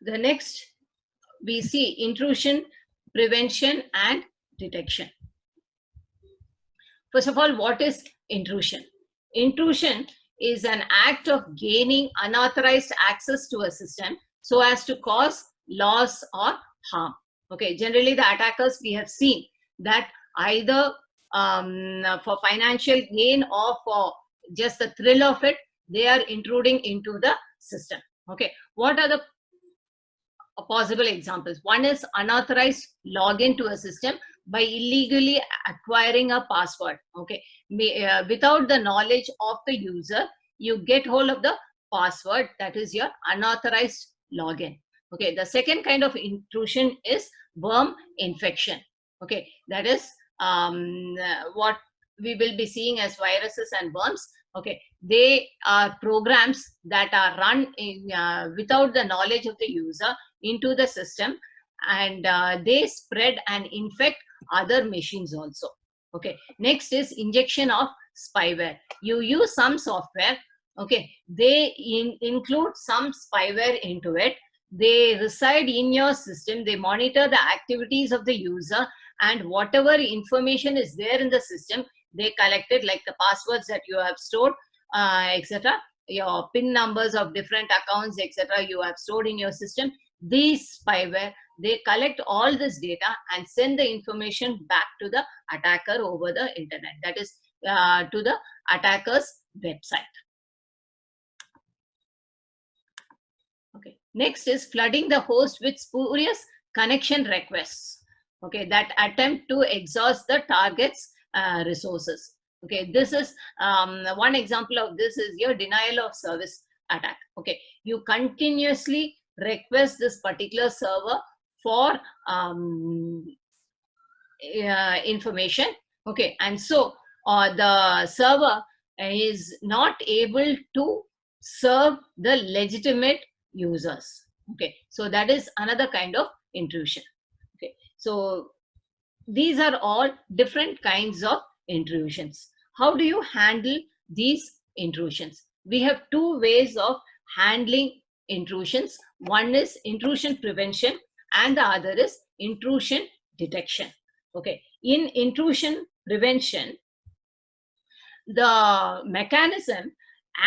The next we see intrusion, prevention, and detection. First of all, what is intrusion? Intrusion is an act of gaining unauthorized access to a system so as to cause loss or harm. Okay, generally the attackers we have seen that either for financial gain or for just the thrill of it, they are intruding into the system. Okay, what are the possible examples? One is unauthorized login to a system by illegally acquiring a password. Okay, without the knowledge of the user, you get hold of the password, that is your unauthorized login. Okay, the second kind of intrusion is worm infection. Okay, that is what we will be seeing as viruses and worms. Okay, they are programs that are run without the knowledge of the user into the system, and they spread and infect other machines also. Okay, next is injection of spyware. You use some software, okay, they include some spyware into it. They reside in your system, they monitor the activities of the user, and whatever information is there in the system, they collect it, like the passwords that you have stored, etc., your pin numbers of different accounts, etc., you have stored in your system. These spyware, they collect all this data and send the information back to the attacker over the internet, that is to the attacker's website. Okay, next is flooding the host with spurious connection requests, okay, that attempt to exhaust the target's resources. Okay, this is one example of this is your denial of service attack. Okay, you continuously request this particular server for information. Okay, and so the server is not able to serve the legitimate users. Okay, so that is another kind of intrusion. Okay, so these are all different kinds of intrusions. How do you handle these intrusions? We have two ways of handling intrusions. One is intrusion prevention and the other is intrusion detection. Okay, in intrusion prevention, the mechanism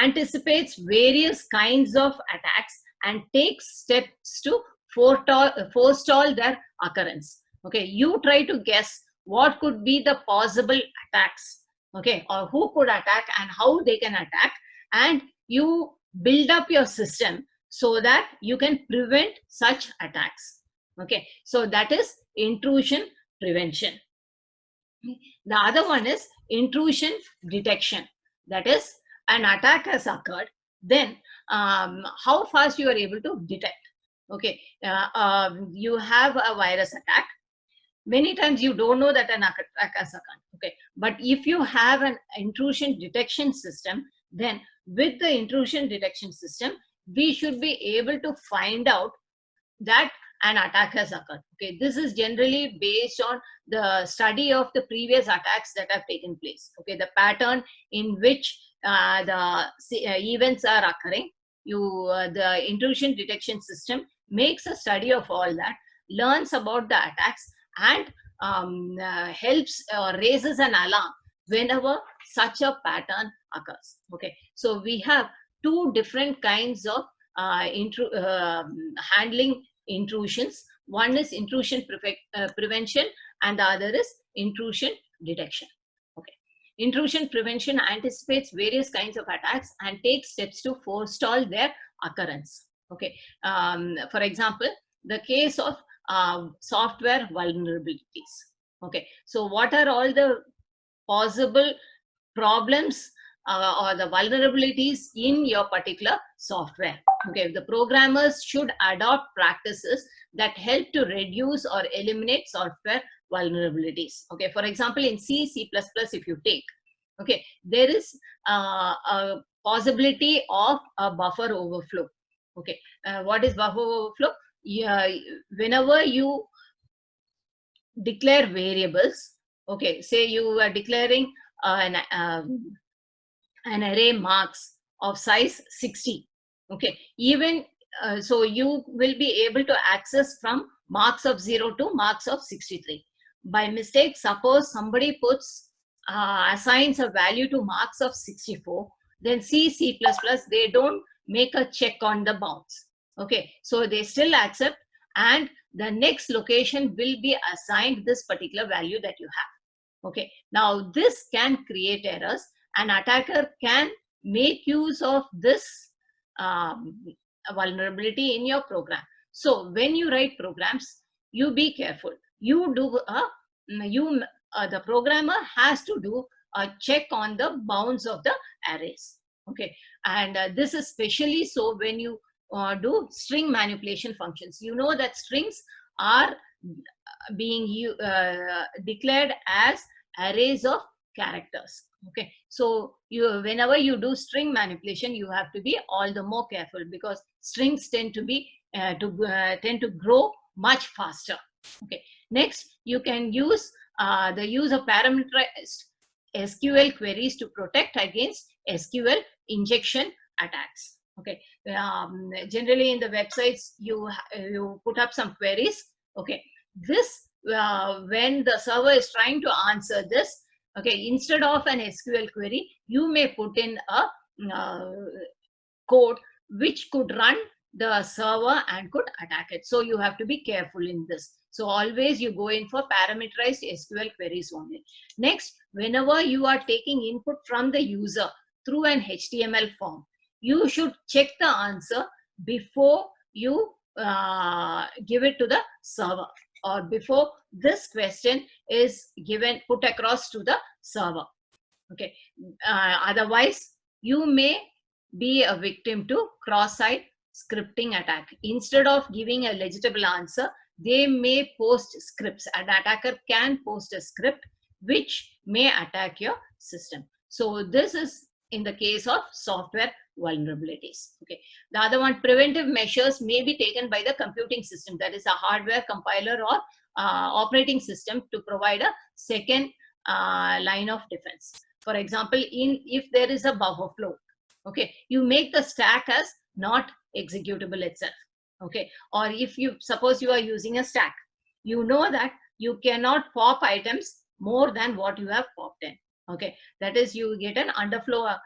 anticipates various kinds of attacks and takes steps to forestall their occurrence. Okay, you try to guess what could be the possible attacks, okay, or who could attack and how they can attack, and you build up your system so that you can prevent such attacks. Okay, so that is intrusion prevention. The other one is intrusion detection. That is, an attack has occurred, then how fast you are able to detect. Okay, you have a virus attack. Many times you don't know that an attack has occurred. Okay, but if you have an intrusion detection system, then with the intrusion detection system, we should be able to find out that an attack has occurred. Okay, this is generally based on the study of the previous attacks that have taken place. Okay, the pattern in which the events are occurring. The intrusion detection system makes a study of all that, learns about the attacks, and helps or raises an alarm whenever such a pattern occurs. Okay, so we have two different kinds of handling intrusions. One is intrusion prevention and the other is intrusion detection. Okay, intrusion prevention anticipates various kinds of attacks and takes steps to forestall their occurrence. Okay, for example, the case of software vulnerabilities. Okay, so what are all the possible problems or the vulnerabilities in your particular software? Okay, the programmers should adopt practices that help to reduce or eliminate software vulnerabilities. Okay, for example, in C++, if you take, okay, there is a possibility of a buffer overflow. Okay, what is buffer overflow? Yeah, whenever you declare variables, okay, say you are declaring an array marks of size 60. Okay, even so you will be able to access from marks of 0 to marks of 63. By mistake, suppose somebody assigns a value to marks of 64, then C++, they don't make a check on the bounds. Okay, so they still accept, and the next location will be assigned this particular value that you have. Okay, now this can create errors. An attacker can make use of this um, vulnerability in your program. So when you write programs, you be careful. You do the programmer has to do a check on the bounds of the arrays. Okay, and this is especially so when you do string manipulation functions. You know that strings are being declared as arrays of characters. Okay, so whenever you do string manipulation, you have to be all the more careful, because strings tend to grow much faster. Okay, next you can use the use of parameterized SQL queries to protect against SQL injection attacks. Okay, generally in the websites you put up some queries. Okay, this when the server is trying to answer this, okay, instead of an SQL query, you may put in a code which could run the server and could attack it. So you have to be careful in this. So always you go in for parameterized SQL queries only. Next, whenever you are taking input from the user through an HTML form, you should check the answer before you give it to the server, or before this question is put across to the server. Okay, otherwise you may be a victim to cross-site scripting attack. Instead of giving a legible answer, they may post scripts. An attacker can post a script which may attack your system. So this is in the case of software vulnerabilities. Okay, the other one, preventive measures may be taken by the computing system, that is a hardware compiler or operating system, to provide a second line of defense. For example, if there is a buffer flow, okay, you make the stack as not executable itself. Okay, or if you suppose you are using a stack, you know that you cannot pop items more than what you have popped in. Okay, that is, you get an underflow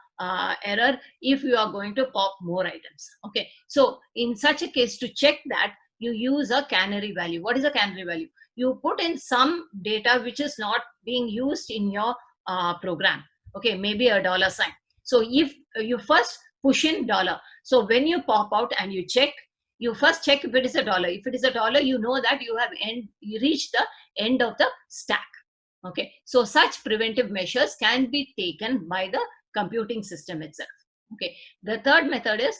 error if you are going to pop more items. Okay, so in such a case, to check that, you use a canary value. What is a canary value? You put in some data which is not being used in your program. Okay, maybe a $sign. So if you first push in $, so when you pop out and you check, you first check if it is a $. If it is a $, you know that you have reached the end of the stack. Okay, so such preventive measures can be taken by the computing system itself. Okay, the third method is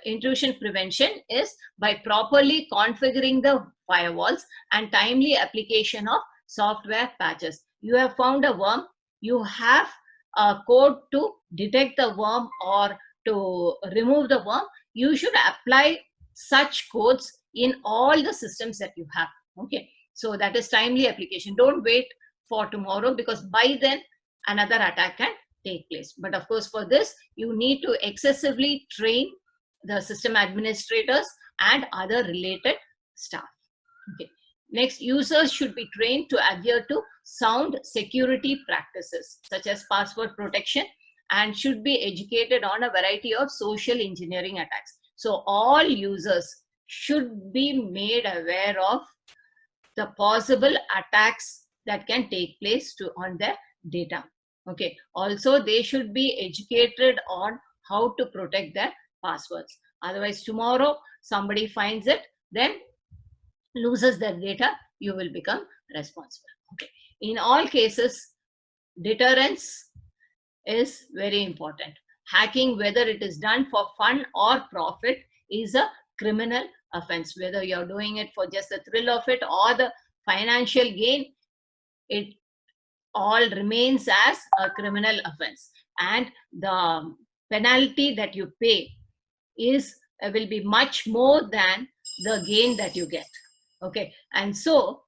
intrusion prevention is by properly configuring the firewalls and timely application of software patches. You have found a worm, you have a code to detect the worm or to remove the worm. You should apply such codes in all the systems that you have. Okay, so that is timely application. Don't wait for tomorrow, because by then another attack can take place. But of course, for this, you need to excessively train the system administrators and other related staff. Okay. Next, users should be trained to adhere to sound security practices such as password protection, and should be educated on a variety of social engineering attacks. So all users should be made aware of the possible attacks that can take place on their data. Okay, also they should be educated on how to protect their passwords. Otherwise, tomorrow somebody finds it, then loses their data, you will become responsible. Okay, in all cases, deterrence is very important. Hacking, whether it is done for fun or profit, is a criminal offense. Whether you're doing it for just the thrill of it or the financial gain, it all remains as a criminal offense, and the penalty that you pay will be much more than the gain that you get. Okay, and so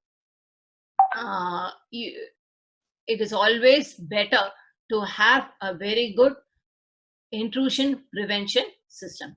it is always better to have a very good intrusion prevention system.